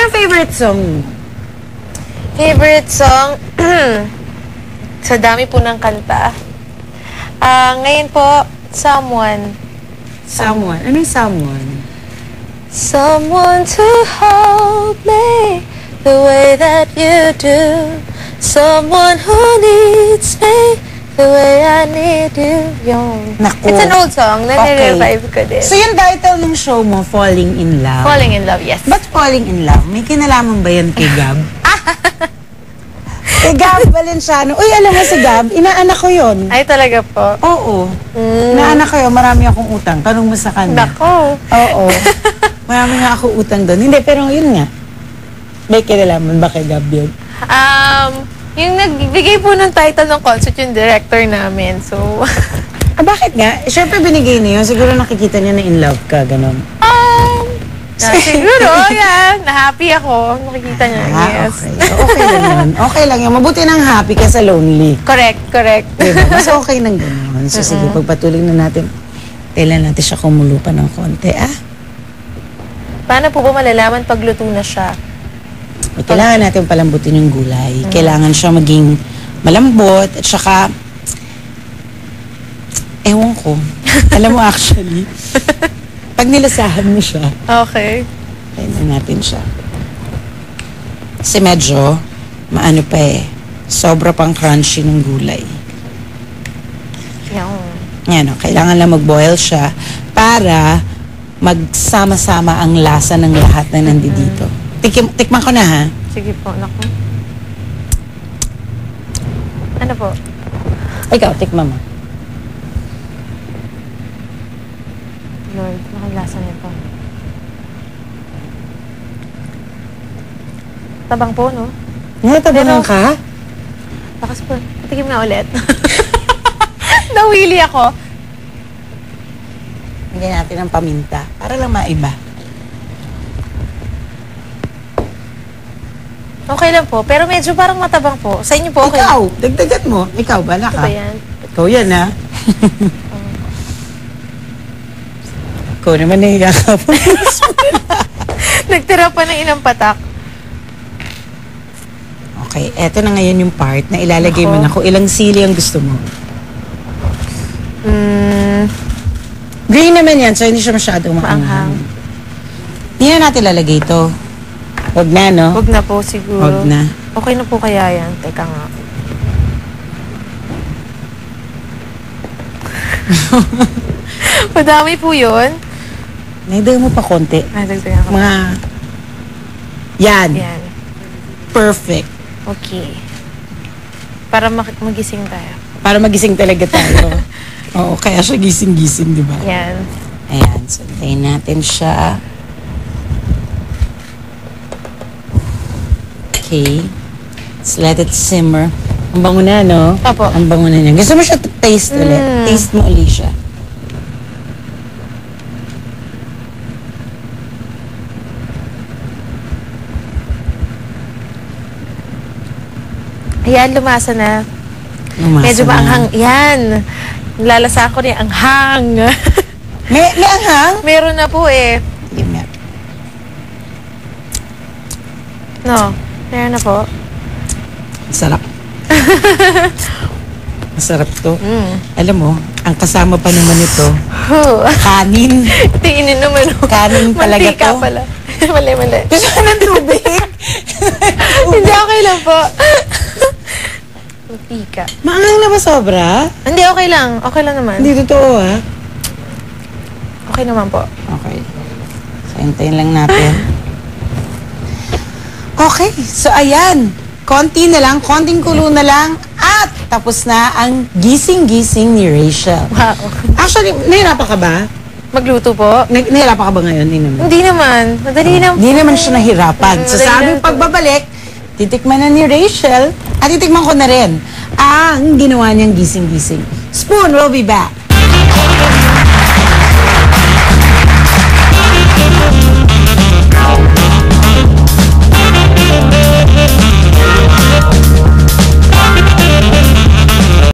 Anong favorite song? Favorite song? Sa dami po ng kanta. Ngayon po, Someone. Someone. Ano yung someone? Someone to hold me the way that you do. Someone who needs me the way I need you. Yung... Naku. It's an old song. Nare-revive ko din. So yung title ng show mo, Falling in Love. Falling in Love, yes. Ba't Falling in Love? May kinalaman ba yan kay Gab? Kay Gab Valenciano. Uy, alam mo si Gab, inaanak ko yun. Ay, talaga po. Oo. Inaanak ko yun, marami akong utang. Tanong mo sa kanya. Nako. Oo. Marami nga ako utang doon. Hindi, pero yun nga. May kinalaman ba kay Gab yun? Yung nagbigay po ng title ng concert yung director namin. So, Bakit nga? Siyempre binigay niya yun. Siguro nakikita niya na in love ka, gano'n. siguro, yan. Na-happy ako. Nakikita niya, yes. Okay. So, okay lang yun. Okay lang yun. Mabuti nang happy ka sa lonely. Correct, correct. Diba? Mas okay nang gano'n. So, sige, pagpatuloy na natin. Kailan natin siya kumulupan ng konti, Paano po ba malalaman pag luto na siya? Kailangan natin palambutin yung gulay. Kailangan siya maging malambot at saka ewan ko. Alam mo actually, pag nilasahan mo siya, Okay. kailangan natin siya. Kasi medyo maano pa sobra pang crunchy ng gulay. Yan, kailangan lang mag-boil siya para magsama-sama ang lasa ng lahat na nandito. Tikman ko na, ha? Sige po, naku. Ano po? Ikaw, tikman mo. Lord, nakalasa nito. Tabang po, no? Natabangan ka? Bakas po. Patikim na ulit. Nawili ako. Bigyan natin ng paminta para lang maiba. Okay lang po, pero medyo parang matabang po. Sa inyo po, okay? Ikaw, dagdagan mo. Ikaw, bala Ito ka. ba yan? Ikaw yan, ha? Ikaw naman nahiya ka po. Nagtira pa ng inang patak. Okay, eto na ngayon yung part na ilalagay mo na kung ilang sili ang gusto mo. Green naman yan, so hindi siya masyadong maanghang. Hindi na natin lalagay ito. Huwag na, no? Huwag na po siguro. Huwag na. Okay na po kaya yan. Teka nga. Madami po yun. Naidagay mo pa konti. Dagdagan ko. Mga... Yan. Yan. Perfect. Okay. Para magising tayo. Para magising talaga tayo. Oo, kaya siya gising-gising, di ba? Yan. Ayan, so tayin natin siya. Okay. Let's let it simmer. Ang bango na, no? Opo. Ang bango na niya. Gusto mo siya taste ulit? Taste mo ulit siya. Ayan, lumasa na. Lumasa Medyo na. maanghang. Yan. Lalasahan ko na yung anghang. May anghang? Meron na po eh. Give me. No, meron na po. Sarap. Masarap to. Alam mo, ang kasama pa naman ito, kanin. Tinginin naman. Kanin talaga Mantika to. pala. Mali. Gusto mo ng tubig? Hindi, okay lang po. Mantika. Maanghang na ba sobra? Hindi, okay lang. Okay lang naman. Hindi totoo, ha? Okay naman po. Okay. So, hintayin lang natin. Okay. So, ayan. Konti na lang, konting kulo na lang, at tapos na ang gising-gising ni Rachel. Wow. Actually, nahirapan ka ba? Magluto po? Nahirapan ka ba ngayon? Hindi naman. Hindi naman. Madali lang po. Hindi naman siya nahirapan. So, Madali sa aming lang po. pagbabalik, titikman na ni Rachel, at titikman ko na rin ang ginawa niyang gising-gising. Spoon, we'll be back.